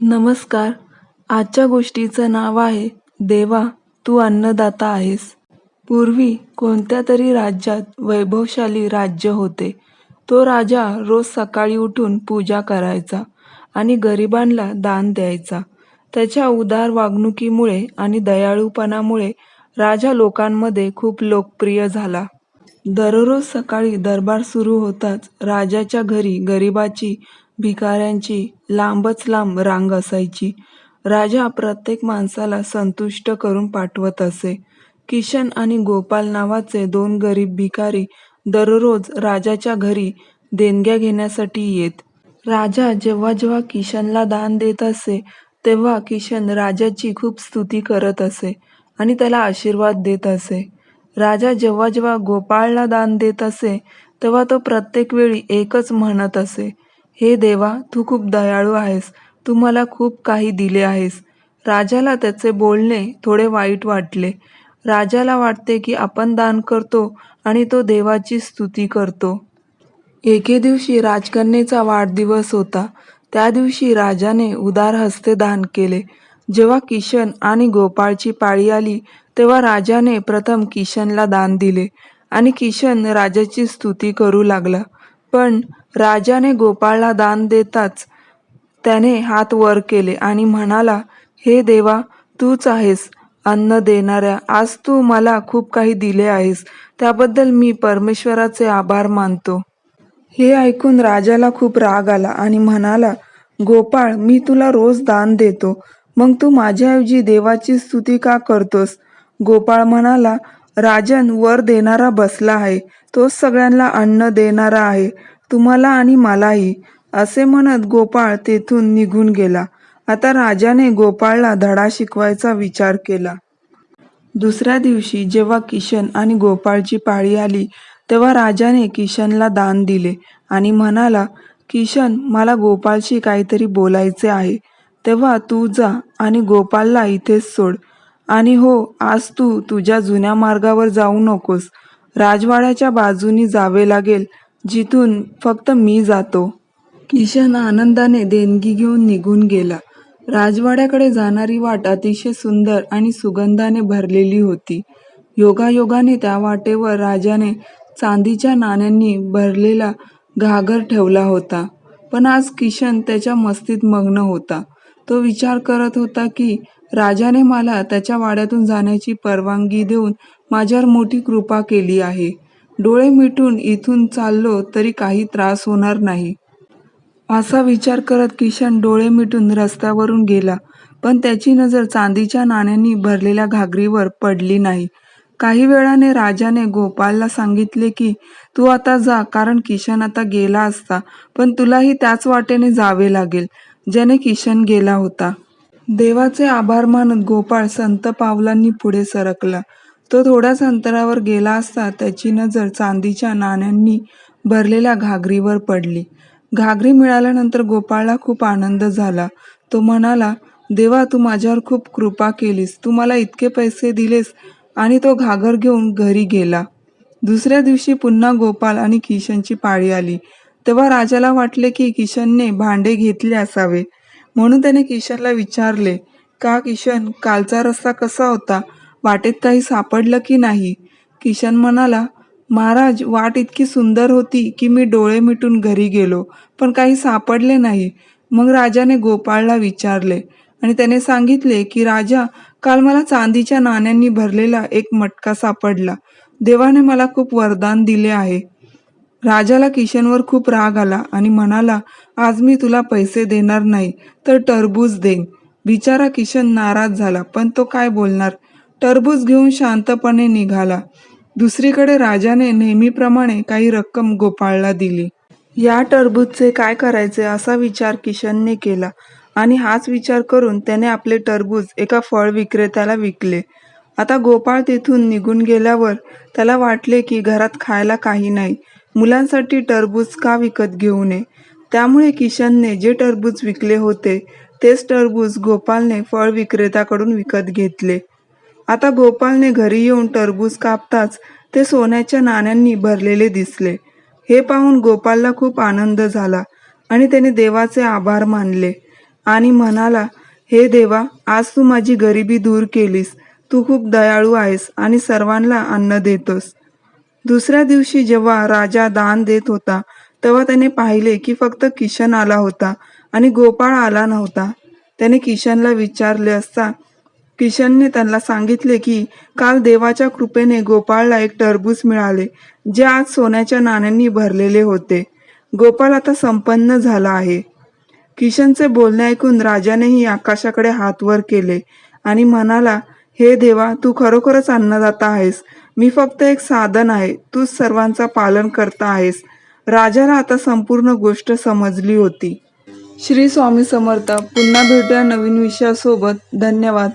नमस्कार. आजच्या गोष्टीचं नाव आहे देवा तू अन्नदाता आहेस. पूर्वी कोणत्या तरी राज्यात वैभवशाली राज्य होते. तो राजा रोज सकाळी उठून पूजा करायचा आणि गरिबांना दान द्यायचा. त्याच्या उदार वागणुकीमुळे आणि दयाळूपणामुळे राजा लोकांमध्ये खूप लोकप्रिय झाला. दररोज सकाळी दरबार सुरू होताच राजाच्या घरी गरिबाची, भिकाऱ्यांची लांबच लांब रांग असायची. राजा प्रत्येक माणसाला संतुष्ट करून पाठवत असे. किशन आणि गोपाल नावाचे दोन गरीब भिकारी दररोज राजाच्या घरी देणग्या घेण्यासाठी येत. राजा जेव्हा जेव्हा किशनला दान देत असे, तेव्हा किशन राजाची खूप स्तुती करत असे आणि त्याला आशीर्वाद देत असे. राजा जेव्हा जेव्हा गोपाळला दान देत असे, तेव्हा तो प्रत्येक वेळी एकच म्हणत असे, हे देवा तू खूप दयाळू आहेस, तू मला खूप काही दिले आहेस. राजाला त्याचे बोलणे थोडे वाईट वाटले. राजाला वाटते की आपण दान करतो आणि तो देवाची स्तुती करतो. एके दिवशी राजकन्येचा वाढदिवस होता. त्या दिवशी राजाने उदार हस्ते दान केले. जेव्हा किशन आणि गोपाळची पाळी आली, तेव्हा राजाने प्रथम किशनला दान दिले आणि किशन राजाची स्तुती करू लागला. पण राजाने गोपाळला दान देताच त्याने हात वर केले आणि म्हणाला, हे देवा तूच आहेस अन्न देणाऱ्या, आज तू मला खूप काही दिले आहेस, त्याबद्दल मी परमेश्वराचे आभार मानतो. हे ऐकून राजाला खूप राग आला आणि म्हणाला, गोपाळ मी तुला रोज दान देतो, मग तू माझ्याऐवजी देवाची स्तुती का करतोस? गोपाळ म्हणाला, राजन वर देणारा बसला आहे, तोच सगळ्यांना अन्न देणारा आहे, तुम्हाला आणि मलाही. असे म्हणत गोपाळ तेथून निघून गेला. आता राजाने गोपाळला धडा शिकवायचा विचार केला. दुसऱ्या दिवशी जेव्हा किशन आणि गोपाळची पाळी आली, तेव्हा राजाने किशनला दान दिले आणि म्हणाला, किशन मला गोपाळशी काहीतरी बोलायचे आहे, तेव्हा तू जा आणि गोपाळला इथेच सोड. आणि हो, आज तू तुझ्या जुन्या मार्गावर जाऊ नकोस, राजवाड्याच्या बाजूनी जावे लागेल, जिथून फक्त मी जातो. किशन आनंदाने देणगी घेऊन निघून गेला. राजवाड्याकडे जाणारी वाट अतिशय सुंदर आणि सुगंधाने भरलेली होती. योगायोगाने त्या वाटेवर राजाने चांदीच्या नाण्यांनी भरलेला घागर ठेवला होता. पण आज किशन त्याच्या मस्तीत मग्न होता. तो विचार करत होता की राजाने मला त्याच्या वाड्यातून जाण्याची परवानगी देऊन माझ्यावर मोठी कृपा केली आहे. डोळे मिटून इथून चाललो तरी काही त्रास होणार नाही. असा विचार करत किशन डोळे मिटून रस्त्यावरून गेला, पण त्याची नजर चांदीच्या नाण्यांनी भरलेल्या घागरीवर पडली नाही. काही वेळाने राजाने गोपाळला सांगितले की तू आता जा, कारण किशन आता गेला असता, पण तुलाही त्याच वाटेने जावे लागेल ज्याने किशन गेला होता. देवाचे आभार मानत गोपाळ संत पावलांनी पुढे सरकला. तो थोड्याच अंतरावर गेला असता त्याची नजर चांदीच्या नाण्यांनी भरलेल्या घागरीवर पडली. घागरी मिळाल्यानंतर गोपाळला खूप आनंद झाला. तो म्हणाला, देवा तू माझ्यावर खूप कृपा केलीस, तू मला इतके पैसे दिलेस, आणि तो घागर घेऊन घरी गेला. दुसऱ्या दिवशी पुन्हा गोपाळ आणि किशनची पाळी आली. तेव्हा राजाला वाटले की किशनने भांडे घेतले असावे, म्हणून त्याने किशनला विचारले, का किशन कालचा रस्ता कसा होता, वाटेत काही सापडलं की नाही? किशन म्हणाला, महाराज वाट इतकी सुंदर होती की मी डोळे मिटून घरी गेलो, पण काही सापडले नाही. मग राजाने गोपाळला विचारले आणि त्याने सांगितले की राजा, काल मला चांदीच्या नाण्यांनी भरलेला एक मटका सापडला, देवाने मला खूप वरदान दिले आहे. राजाला किशनवर खूप राग आला आणि म्हणाला, आज मी तुला पैसे देणार नाही तर टरबूज देईन. बिचारा किशन नाराज झाला, पण तो काय बोलणार. टरबूज घेऊन शांतपणे निघाला. दुसरीकडे राजाने नेहमीप्रमाणे काही रक्कम गोपाळला दिली. या टरबूजचे काय करायचे असा विचार किशनने केला आणि हाच विचार करून त्याने आपले टरबूज एका फळ विक्रेत्याला विकले. आता गोपाळ तिथून निघून गेल्यावर त्याला वाटले की घरात खायला काही नाही, मुलांसाठी टरबूज का विकत घेऊ नये. त्यामुळे किशनने जे टरबूज विकले होते तेच टरबूज गोपाळने फळ विक्रेत्याकडून विकत घेतले. आता गोपाळने घरी येऊन टरबूज कापताच ते सोन्याच्या नाण्यांनी भरलेले दिसले. हे पाहून गोपाळला खूप आनंद झाला आणि त्याने देवाचे आभार मानले. आणि म्हणाला, हे देवा, आज तू माझी गरिबी दूर केलीस. तू खूप दयाळू आहेस आणि सर्वांना अन्न देतोस. दुसऱ्या दिवशी जेव्हा राजा दान देत होता, तेव्हा त्याने पाहिले की फक्त किशन आला होता आणि गोपाळ आला नव्हता. त्याने किशनला विचारले असता किशनने त्यांना सांगितले की काल देवाच्या कृपेने गोपाळला एक टरबूज मिळाले, जे आज सोन्याच्या नाण्यांनी भरलेले होते. गोपाळ आता संपन्न झाला आहे. किशनचे बोलणे ऐकून राजानेही आकाशाकडे हात वर केले आणि म्हणाला, हे देवा, तू खरोखरच अन्नदाता आहेस. मी फक्त एक साधन आहे. तूच सर्वांचा पालन करता आहेस. राजाला आता संपूर्ण गोष्ट समजली होती. श्री स्वामी समर्थ. पुन्हा भेटूया नवीन विषयासोबत. धन्यवाद.